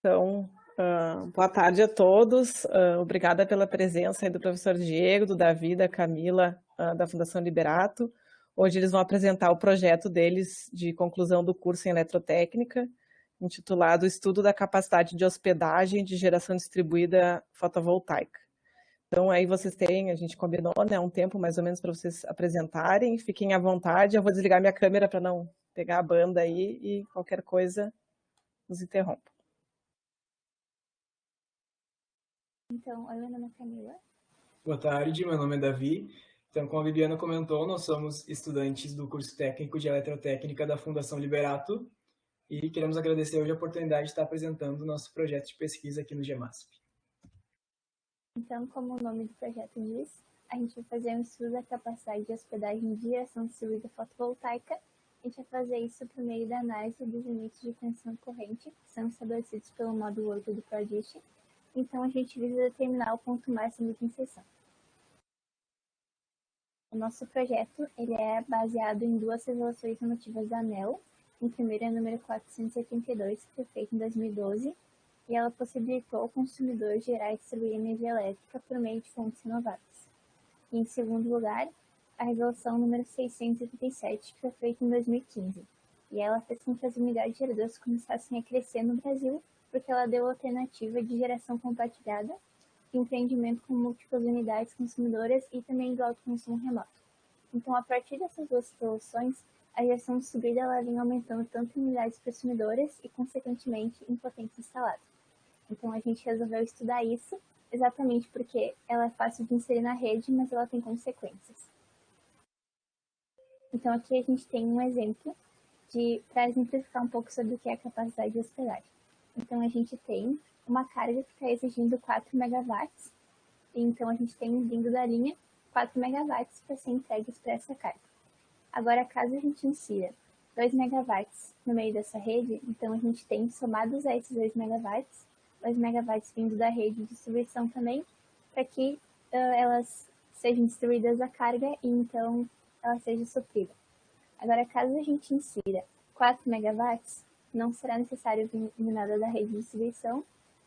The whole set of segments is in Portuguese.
Então, boa tarde a todos. Obrigada pela presença aí do professor Diego, do Davi, da Camila, da Fundação Liberato. Hoje eles vão apresentar o projeto deles de conclusão do curso em Eletrotécnica, intitulado Estudo da Capacidade de Hospedagem de Geração Distribuída Fotovoltaica. Então, aí vocês têm, a gente combinou, né, um tempo mais ou menos para vocês apresentarem. Fiquem à vontade, eu vou desligar minha câmera para não pegar a banda aí e qualquer coisa nos interrompa. Então, oi, meu nome é Camila. Boa tarde, meu nome é Davi. Então, como a Bibiana comentou, nós somos estudantes do curso técnico de Eletrotécnica da Fundação Liberato e queremos agradecer hoje a oportunidade de estar apresentando o nosso projeto de pesquisa aqui no GEMASP. Então, como o nome do projeto diz, a gente vai fazer um estudo da capacidade de hospedagem de geração distribuída fotovoltaica. A gente vai fazer isso por meio da análise dos limites de tensão corrente, que são estabelecidos pelo módulo 8 do PRODIST. Então, a gente visa determinar o ponto máximo de inserção. O nosso projeto ele é baseado em duas resoluções normativas da ANEEL. A primeira é a número 482, que foi feita em 2012, e ela possibilitou ao consumidor gerar e distribuir energia elétrica por meio de fontes renováveis. E, em segundo lugar, a resolução número 637, que foi feita em 2015, e ela fez com que as unidades geradoras começassem a crescer no Brasil, porque ela deu a alternativa de geração compartilhada, de empreendimento com múltiplas unidades consumidoras e também do autoconsumo remoto. Então, a partir dessas duas soluções, a geração distribuída ela vem aumentando tanto em unidades consumidoras e, consequentemente, em potência instalada. Então, a gente resolveu estudar isso exatamente porque ela é fácil de inserir na rede, mas ela tem consequências. Então, aqui a gente tem um exemplo para exemplificar um pouco sobre o que é a capacidade de hospedagem. Então, a gente tem uma carga que está exigindo 4 MW, e então a gente tem vindo da linha 4 MW para ser entregues para essa carga. Agora, caso a gente insira 2 MW no meio dessa rede, então a gente tem, somados a esses 2 MW, 2 MW vindo da rede de distribuição também, para que elas sejam distribuídas a carga e então ela seja suprida. Agora, caso a gente insira 4 MW, não será necessário vir nada da rede de distribuição,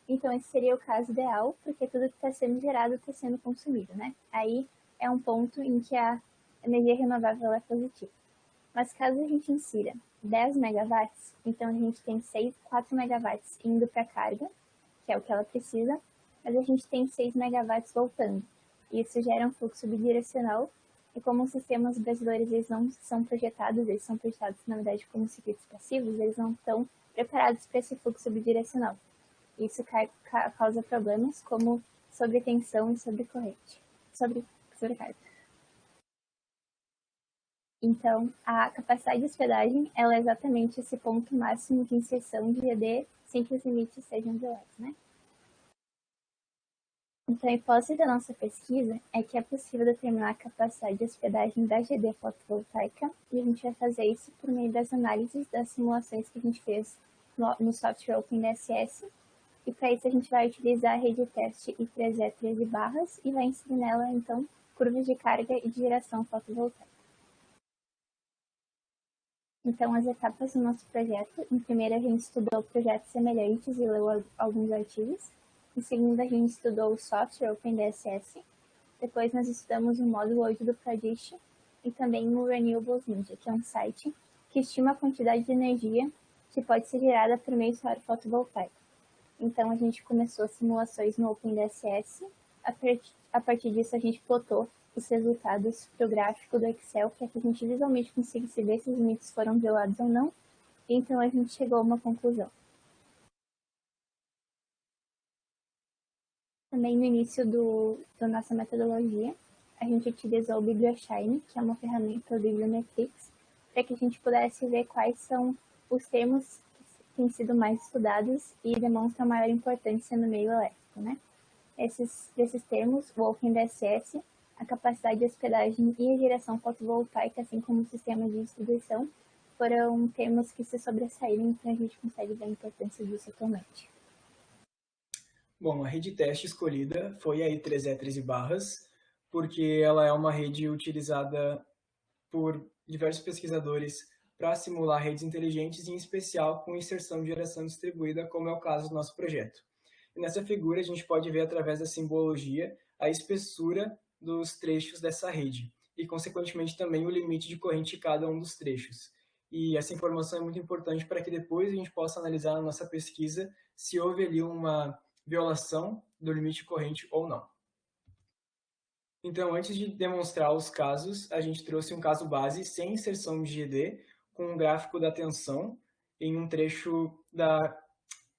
então esse seria o caso ideal, porque tudo que está sendo gerado está sendo consumido, né? Aí é um ponto em que a energia renovável é positiva. Mas caso a gente insira 10 MW, então a gente tem 4 MW indo para a carga, que é o que ela precisa, mas a gente tem 6 MW voltando. E isso gera um fluxo bidirecional, e como os sistemas brasileiros eles não são projetados, eles são projetados na verdade como circuitos passivos, eles não estão preparados para esse fluxo bidirecional. Isso causa problemas como sobretensão e sobrecorrente, sobrecarga. Então, a capacidade de hospedagem ela é exatamente esse ponto máximo de inserção de GD sem que os limites sejam violados, né? Então, a hipótese da nossa pesquisa é que é possível determinar a capacidade de hospedagem da GD fotovoltaica, e a gente vai fazer isso por meio das análises das simulações que a gente fez no software OpenDSS. E para isso a gente vai utilizar a rede teste I3E13 barras e vai inserir nela, então, curvas de carga e de geração fotovoltaica. Então, as etapas do nosso projeto: em primeira, a gente estudou projetos semelhantes e leu alguns artigos. Em segunda, a gente estudou o software OpenDSS. Depois, nós estudamos o módulo 8 do PRODIST e também o Renewables Ninja, que é um site que estima a quantidade de energia que pode ser gerada por meio do solar fotovoltaico. Então, a gente começou simulações no OpenDSS. A partir disso, a gente plotou os resultados para o gráfico do Excel, para que a gente visualmente conseguisse ver se os limites foram violados ou não. E então, a gente chegou a uma conclusão. Também no início da nossa metodologia, a gente utilizou o BiblioShine, que é uma ferramenta do Bibliometrics, para que a gente pudesse ver quais são os termos têm sido mais estudados e demonstram maior importância no meio elétrico, né? Desses termos, o OpenDSS, a capacidade de hospedagem e a geração fotovoltaica, assim como o sistema de distribuição, foram termos que se sobressaíram, então a gente consegue ver a importância disso atualmente. Bom, a rede teste escolhida foi a I3E13 barras, porque ela é uma rede utilizada por diversos pesquisadores para simular redes inteligentes, em especial com inserção de geração distribuída, como é o caso do nosso projeto. E nessa figura, a gente pode ver, através da simbologia, a espessura dos trechos dessa rede e, consequentemente, também o limite de corrente de cada um dos trechos. E essa informação é muito importante para que depois a gente possa analisar na nossa pesquisa se houve ali uma violação do limite de corrente ou não. Então, antes de demonstrar os casos, a gente trouxe um caso base sem inserção de GD, com um gráfico da tensão em um trecho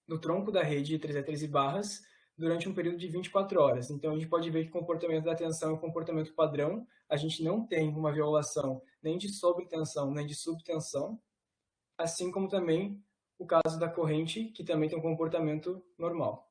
no tronco da rede 3x13 barras durante um período de 24 horas. Então, a gente pode ver que o comportamento da tensão é um comportamento padrão, a gente não tem uma violação nem de sobretensão, nem de subtensão, assim como também o caso da corrente, que também tem um comportamento normal.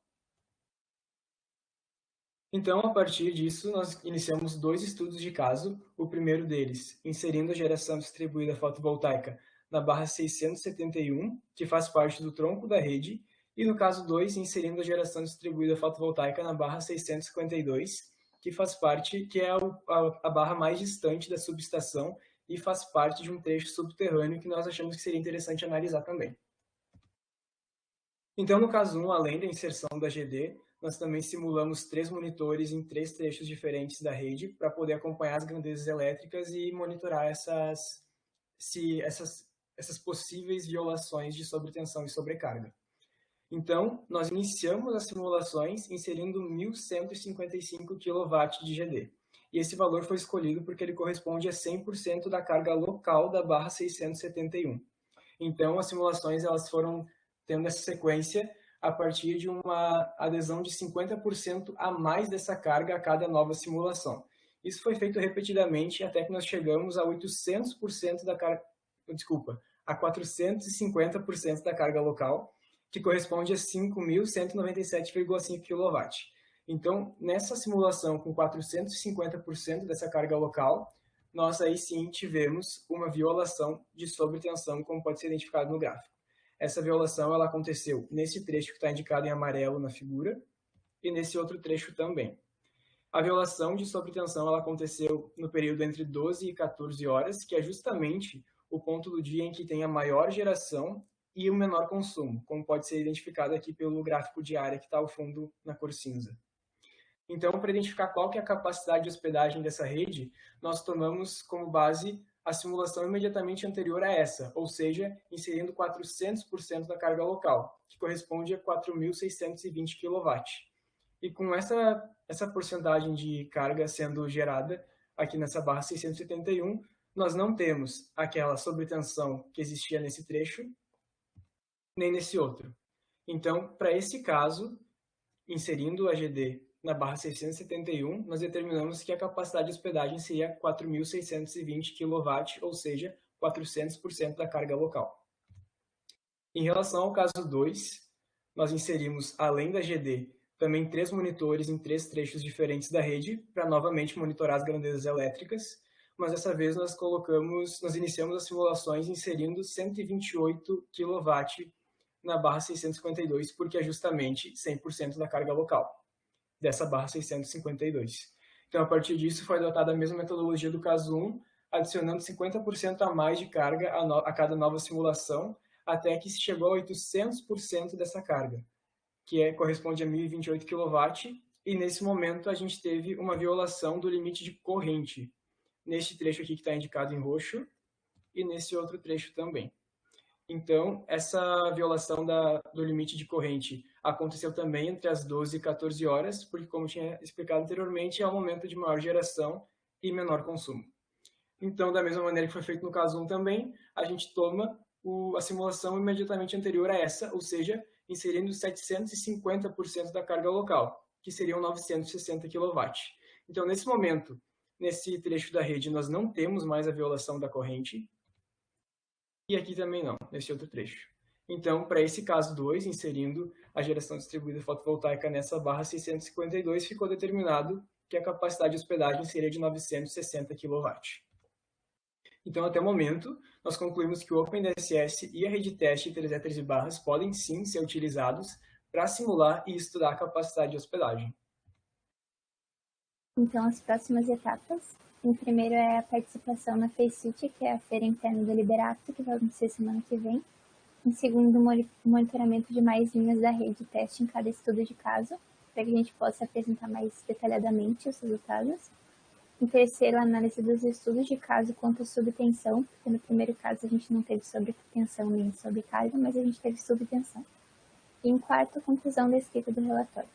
Então, a partir disso, nós iniciamos 2 estudos de caso, o primeiro deles, inserindo a geração distribuída fotovoltaica na barra 671, que faz parte do tronco da rede, e no caso 2, inserindo a geração distribuída fotovoltaica na barra 652, que é a barra mais distante da subestação e faz parte de um trecho subterrâneo que nós achamos que seria interessante analisar também. Então, no caso 1, além da inserção da GD, nós também simulamos 3 monitores em 3 trechos diferentes da rede para poder acompanhar as grandezas elétricas e monitorar essas possíveis violações de sobretensão e sobrecarga. Então, nós iniciamos as simulações inserindo 1.155 kW de GD. E esse valor foi escolhido porque ele corresponde a 100% da carga local da barra 671. Então, as simulações elas foram tendo essa sequência a partir de uma adesão de 50% a mais dessa carga a cada nova simulação. Isso foi feito repetidamente até que nós chegamos a 800% da carga, a 450% da carga local, que corresponde a 5.197,5 kW. Então, nessa simulação com 450% dessa carga local, nós aí sim tivemos uma violação de sobretensão, como pode ser identificado no gráfico. Essa violação ela aconteceu nesse trecho que está indicado em amarelo na figura e nesse outro trecho também. A violação de sobretensão ela aconteceu no período entre 12 e 14 horas, que é justamente o ponto do dia em que tem a maior geração e o menor consumo, como pode ser identificado aqui pelo gráfico de área que está ao fundo na cor cinza. Então, para identificar qual que é a capacidade de hospedagem dessa rede, nós tomamos como base a simulação imediatamente anterior a essa, ou seja, inserindo 400% da carga local, que corresponde a 4.620 kW. E com essa porcentagem de carga sendo gerada aqui nessa barra 671, nós não temos aquela sobretensão que existia nesse trecho, nem nesse outro. Então, para esse caso, inserindo a GD na barra 671, nós determinamos que a capacidade de hospedagem seria 4.620 kW, ou seja, 400% da carga local. Em relação ao caso 2, nós inserimos, além da GD, também 3 monitores em 3 trechos diferentes da rede, para novamente monitorar as grandezas elétricas, mas dessa vez nós iniciamos as simulações inserindo 128 kW na barra 652, porque é justamente 100% da carga local dessa barra 652. Então, a partir disso, foi adotada a mesma metodologia do caso 1, adicionando 50% a mais de carga a cada nova simulação, até que se chegou a 800% dessa carga, que corresponde a 1.028 kW, e nesse momento a gente teve uma violação do limite de corrente, neste trecho aqui que está indicado em roxo, e nesse outro trecho também. Então, essa violação do limite de corrente aconteceu também entre as 12 e 14 horas, porque, como tinha explicado anteriormente, é o momento de maior geração e menor consumo. Então, da mesma maneira que foi feito no caso 1 também, a gente toma a simulação imediatamente anterior a essa, ou seja, inserindo 750% da carga local, que seriam 960 kW. Então, nesse momento, nesse trecho da rede, nós não temos mais a violação da corrente, e aqui também não, nesse outro trecho. Então, para esse caso 2, inserindo a geração distribuída fotovoltaica nessa barra 652, ficou determinado que a capacidade de hospedagem seria de 960 kW. Então, até o momento, nós concluímos que o OpenDSS e a rede teste 3x13 barras podem sim ser utilizados para simular e estudar a capacidade de hospedagem. Então, as próximas etapas Em primeiro é a participação na FACEIT, que é a feira interna do Liberato, que vai acontecer semana que vem. Em segundo, o monitoramento de mais linhas da rede de teste em cada estudo de caso, para que a gente possa apresentar mais detalhadamente os resultados. Em terceiro, a análise dos estudos de caso quanto à subtensão, porque no primeiro caso a gente não teve sobretensão nem sobrecarga, mas a gente teve subtensão. E em quarto, a conclusão da escrita do relatório.